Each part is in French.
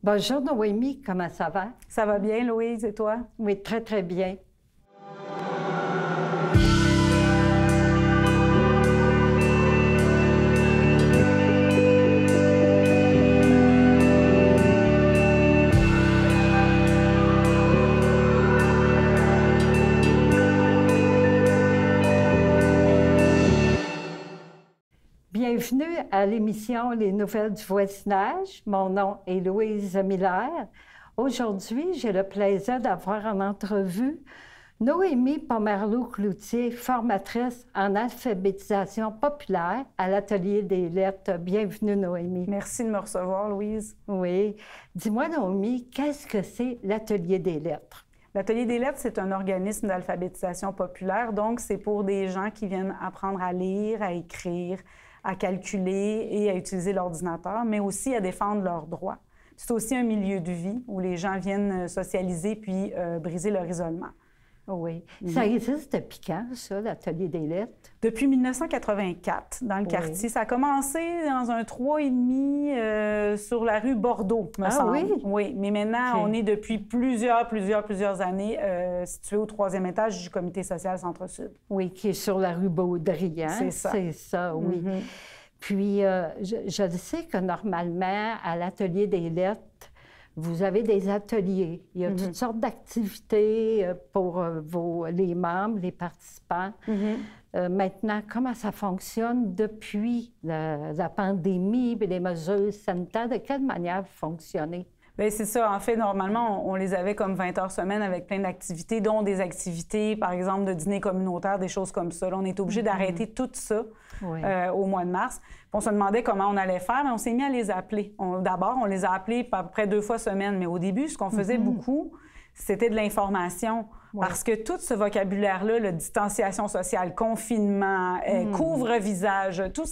Bonjour Noémie, comment ça va? Ça va bien, Louise, et toi? Oui, très, très bien. Bienvenue à l'émission Les Nouvelles du voisinage. Mon nom est Louise Miller. Aujourd'hui, j'ai le plaisir d'avoir en entrevue Noémie Pomerleau-Cloutier, formatrice en alphabétisation populaire à l'Atelier des lettres. Bienvenue, Noémie. Merci de me recevoir, Louise. Oui. Dis-moi, Noémie, qu'est-ce que c'est l'Atelier des lettres? L'Atelier des lettres, c'est un organisme d'alphabétisation populaire. Donc, c'est pour des gens qui viennent apprendre à lire, à écrire, à calculer et à utiliser l'ordinateur, mais aussi à défendre leurs droits. C'est aussi un milieu de vie où les gens viennent socialiser puis briser leur isolement. Oui. Ça existe depuis quand, ça, l'Atelier des lettres? Depuis 1984, dans le quartier. Ça a commencé dans un 3,5 sur la rue Bordeaux, me semble. Oui? Oui, mais maintenant, on est depuis plusieurs années situé au 3e étage du Comité social Centre-Sud. Oui, qui est sur la rue Baudry, hein? C'est ça. C'est ça, oui. Puis, je sais que normalement, à l'Atelier des lettres, vous avez des ateliers. Il y a toutes sortes d'activités pour les membres, les participants. Maintenant, comment ça fonctionne depuis la pandémie et les mesures sanitaires? De quelle manière vous fonctionnez? Bien, c'est ça. En fait, normalement, on les avait comme 20 heures semaine avec plein d'activités, dont des activités, par exemple, de dîner communautaire, des choses comme ça. Là, on est obligé d'arrêter tout ça au mois de mars. Puis on se demandait comment on allait faire, mais on s'est mis à les appeler. D'abord, on les a appelés à peu près 2 fois semaine, mais au début, ce qu'on faisait beaucoup, c'était de l'information. Parce que tout ce vocabulaire-là, la distanciation sociale, confinement, couvre-visage, tout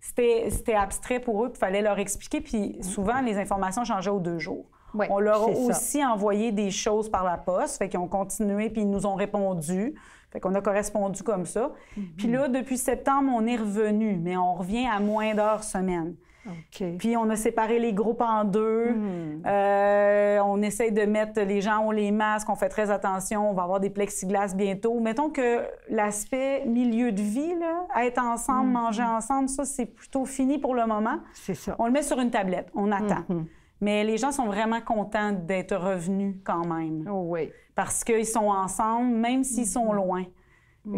c'était abstrait pour eux, il fallait leur expliquer. Puis souvent, les informations changeaient aux 2 jours. Oui, on leur a aussi envoyé des choses par la poste, fait qu'ils ont continué, puis ils nous ont répondu. Fait qu'on a correspondu comme ça. Puis là, depuis septembre, on est revenu, mais on revient à moins d'heures semaine. OK. Puis on a séparé les groupes en 2. On essaye de mettre... Les gens ont les masques, on fait très attention. On va avoir des plexiglas bientôt. Mettons que l'aspect milieu de vie, là, être ensemble, manger ensemble, ça, c'est plutôt fini pour le moment. C'est ça. On le met sur une tablette. On attend. Mais les gens sont vraiment contents d'être revenus quand même. Oui. Parce qu'ils sont ensemble, même s'ils sont loin.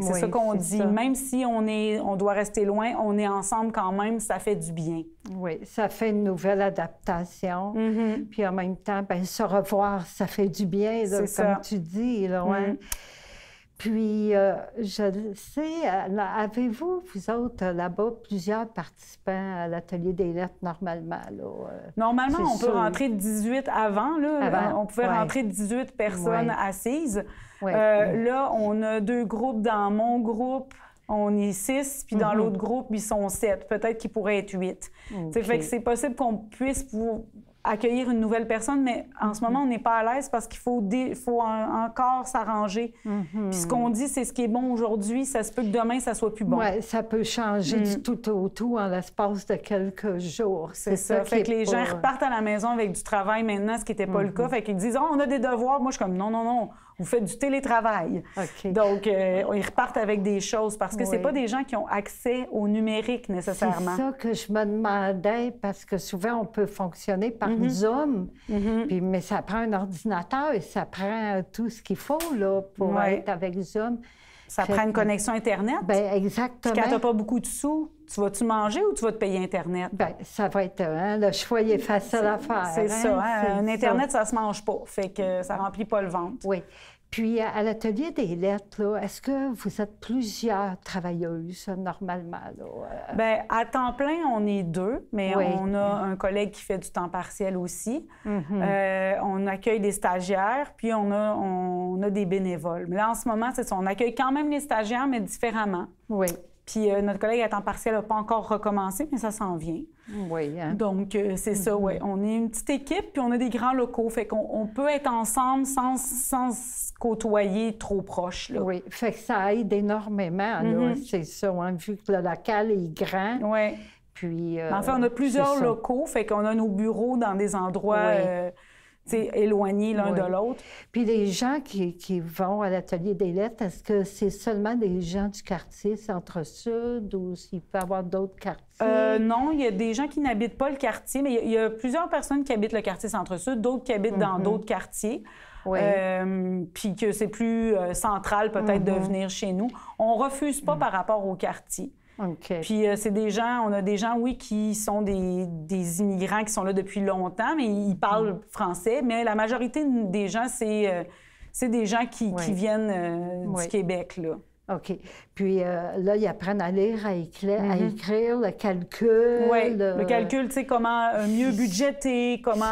C'est ça qu'on dit. Ça. Même si on doit rester loin, on est ensemble quand même, ça fait du bien. Oui, ça fait une nouvelle adaptation. Puis en même temps, bien, se revoir, ça fait du bien, là, comme tu dis. Là, Puis, je sais, avez-vous, vous autres, là-bas, plusieurs participants à l'Atelier des lettres, normalement? Là, normalement, on peut rentrer 18 avant. Là, on pouvait rentrer 18 personnes assises. Là, on a 2 groupes dans mon groupe. On est 6, puis dans l'autre groupe, ils sont 7. Peut-être qu'ils pourraient être 8. Fait que c'est possible qu'on puisse accueillir une nouvelle personne, mais en ce moment, on n'est pas à l'aise parce qu'il faut encore s'arranger. Puis ce qu'on dit, c'est ce qui est bon aujourd'hui, ça se peut que demain, ça soit plus bon. Oui, ça peut changer du tout au tout en l'espace de quelques jours. C'est ça. Fait que les gens repartent à la maison avec du travail maintenant, ce qui n'était pas le cas. Fait qu'ils disent « Oh, on a des devoirs. » Moi, je suis comme « Non, non, non. Vous faites du télétravail. » Donc, ils repartent avec des choses parce que c'est pas des gens qui ont accès au numérique nécessairement. C'est ça que je me demandais parce que souvent, on peut fonctionner par Zoom, mais ça prend un ordinateur et ça prend tout ce qu'il faut là, pour être avec Zoom. Ça prend une connexion Internet. Bien, exactement. Puis quand tu n'as pas beaucoup de sous, tu vas-tu manger ou tu vas te payer Internet? Bien, ça va être... le choix est facile à faire. C'est ça. Un Internet, ça se mange pas. Fait que ça remplit pas le ventre. Oui. Puis, à l'Atelier des lettres, là, est-ce que vous êtes plusieurs travailleuses, normalement? Là? Bien, à temps plein, on est 2, mais on a un collègue qui fait du temps partiel aussi. On accueille des stagiaires, puis on a des bénévoles. Mais là, en ce moment, c'est ça. On accueille quand même les stagiaires, mais différemment. Oui. Puis notre collègue à temps partiel n'a pas encore recommencé, mais ça s'en vient. Oui. Hein? Donc, c'est ça, oui. On est une petite équipe, puis on a des grands locaux. Fait qu'on peut être ensemble sans se côtoyer trop proche. Là. Oui, fait que ça aide énormément, là. C'est ça, hein, vu que le local est grand. Oui. Puis, en fait, on a plusieurs locaux, fait qu'on a nos bureaux dans des endroits éloignés l'un de l'autre. Puis les gens qui vont à l'Atelier des lettres, est-ce que c'est seulement des gens du quartier Centre-Sud ou s'il peut y avoir d'autres quartiers? Non, il y a des gens qui n'habitent pas le quartier, mais il y a plusieurs personnes qui habitent le quartier Centre-Sud, d'autres qui habitent dans d'autres quartiers. Oui. Puis que c'est plus central peut-être de venir chez nous. On refuse pas par rapport au quartier. Okay. Puis c'est des gens, on a des gens, oui, qui sont des immigrants qui sont là depuis longtemps, mais ils parlent français. Mais la majorité des gens, c'est des gens qui viennent du Québec, là. OK. Puis là, ils apprennent à lire, à écrire, le calcul. Oui, le calcul, tu sais, comment mieux budgéter, comment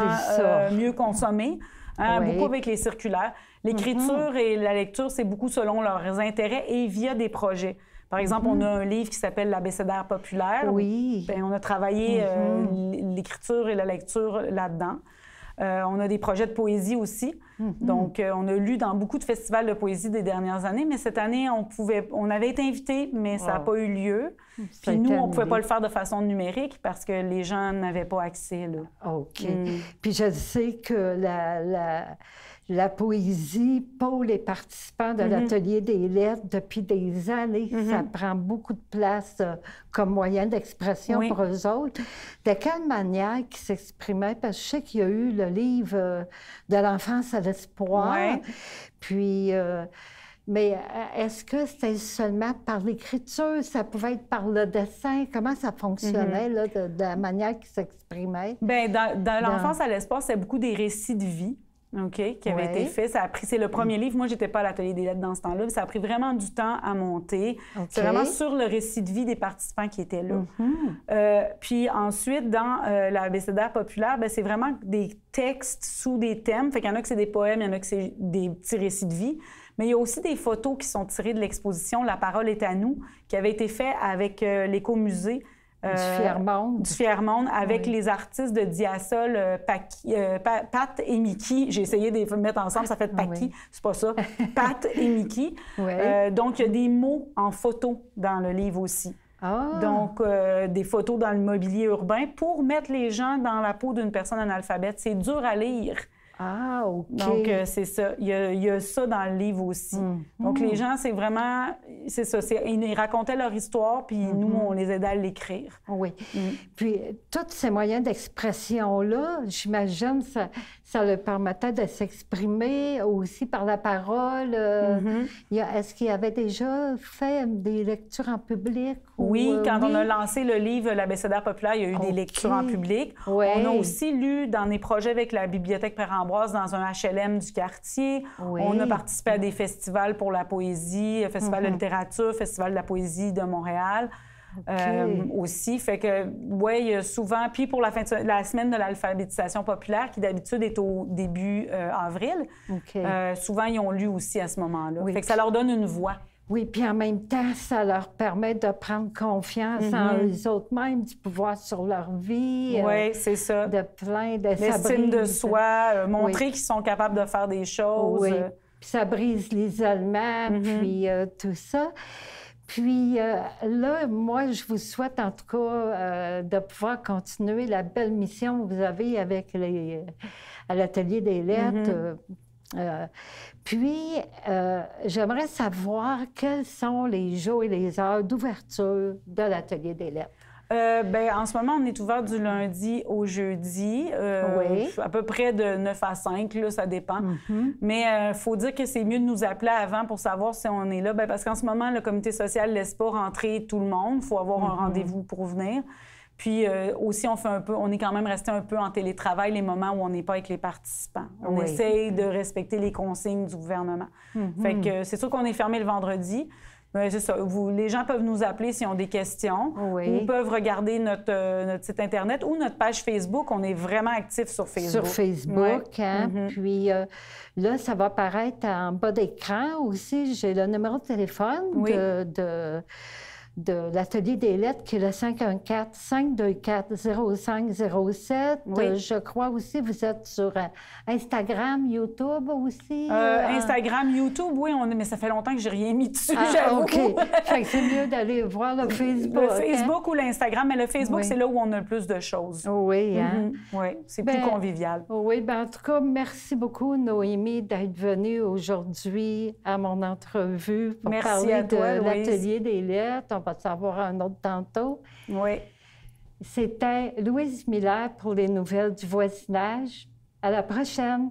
mieux consommer. Beaucoup avec les circulaires. L'écriture et la lecture, c'est beaucoup selon leurs intérêts et via des projets. Par exemple, on a un livre qui s'appelle l'Abécédaire populaire. Oui. Bien, on a travaillé l'écriture et la lecture là-dedans. On a des projets de poésie aussi. Donc, on a lu dans beaucoup de festivals de poésie des dernières années, mais cette année, on avait été invités, mais ça n'a pas eu lieu. Puis nous, on ne pouvait pas le faire de façon numérique parce que les gens n'avaient pas accès, là. OK. Puis je sais que la poésie, pour les participants de l'Atelier des lettres, depuis des années, ça prend beaucoup de place comme moyen d'expression pour eux autres. De quelle manière qu'ils s'exprimaient? Parce que je sais qu'il y a eu le livre de l'enfance à l'espoir. Ouais. Puis, mais est-ce que c'était seulement par l'écriture? Ça pouvait être par le dessin? Comment ça fonctionnait, là, de la manière qu'ils s'exprimaient? Bien, dans l'enfance à l'espoir, c'est beaucoup des récits de vie. OK, qui avait été fait. C'est le premier livre. Moi, j'étais pas à l'Atelier des lettres dans ce temps-là. Ça a pris vraiment du temps à monter. Okay. C'est vraiment sur le récit de vie des participants qui étaient là. Puis ensuite, dans l'Abécédaire populaire, c'est vraiment des textes sous des thèmes. Fait qu'il y en a que c'est des poèmes, il y en a que c'est des petits récits de vie. Mais il y a aussi des photos qui sont tirées de l'exposition « La parole est à nous », qui avait été fait avec l'Écomusée. Du Fier-Monde. Du Fier-Monde, avec les artistes de Diasol, Pat et Mickey. J'ai essayé de les mettre ensemble, ça fait Paki, c'est pas ça. Pat et Mickey. Donc, il y a des mots en photo dans le livre aussi. Donc, des photos dans le mobilier urbain pour mettre les gens dans la peau d'une personne analphabète. C'est dur à lire. Ah, OK. Donc, c'est ça. Il y a ça dans le livre aussi. Donc, les gens, c'est vraiment... C'est ça. Ils racontaient leur histoire, puis nous, on les aidait à l'écrire. Oui. Puis, tous ces moyens d'expression-là, j'imagine, ça leur permettait de s'exprimer aussi par la parole. Est-ce qu'il y avait déjà fait des lectures en public? Oui, quand on a lancé le livre L'Abécédaire populaire, il y a eu des lectures en public. On a aussi lu dans des projets avec la Bibliothèque Père-Ambroise dans un HLM du quartier. On a participé à des festivals pour la poésie, Festival de littérature, Festival de la poésie de Montréal. Aussi, fait que, il y a souvent... Puis pour la semaine de l'alphabétisation populaire, qui d'habitude est au début avril, souvent, ils ont lu aussi à ce moment-là. Fait que ça leur donne une voix. Oui, puis en même temps, ça leur permet de prendre confiance en eux autres mêmes, du pouvoir sur leur vie. Oui, c'est ça. De plein de... L'estime de soi, montrer qu'ils sont capables de faire des choses. Oui, puis ça brise l'isolement, puis tout ça. Puis là, moi, je vous souhaite en tout cas de pouvoir continuer la belle mission que vous avez avec à l'Atelier des lettres. Puis, j'aimerais savoir quels sont les jours et les heures d'ouverture de l'Atelier des lettres. En ce moment, on est ouvert du lundi au jeudi, à peu près de 9 à 5, là, ça dépend. Mais il faut dire que c'est mieux de nous appeler avant pour savoir si on est là, parce qu'en ce moment, le comité social ne laisse pas rentrer tout le monde. Il faut avoir un rendez-vous pour venir. Puis aussi, on est quand même resté un peu en télétravail les moments où on n'est pas avec les participants. On essaye de respecter les consignes du gouvernement. Fait que c'est sûr qu'on est fermé le vendredi. C'est ça. Les gens peuvent nous appeler s'ils ont des questions ou peuvent regarder notre site Internet ou notre page Facebook. On est vraiment actifs sur Facebook. Sur Facebook, hein? Puis là, ça va apparaître en bas d'écran aussi. J'ai le numéro de téléphone de l'Atelier des lettres, qui est le 514-524-0507. Oui. Je crois aussi, vous êtes sur Instagram, YouTube aussi. Instagram, YouTube, oui, mais ça fait longtemps que j'ai rien mis dessus, j'avoue. OK. Fait que c'est mieux d'aller voir le Facebook. Le Facebook ou l'Instagram, mais le Facebook, Oui. c'est là où on a le plus de choses. Oui, hein? Oui, c'est plus convivial. Oui, bien, en tout cas, merci beaucoup, Noémie, d'être venue aujourd'hui à mon entrevue pour parler de l'Atelier des lettres. On va savoir un autre tantôt. Oui. C'était Louise Miller pour les nouvelles du voisinage. À la prochaine!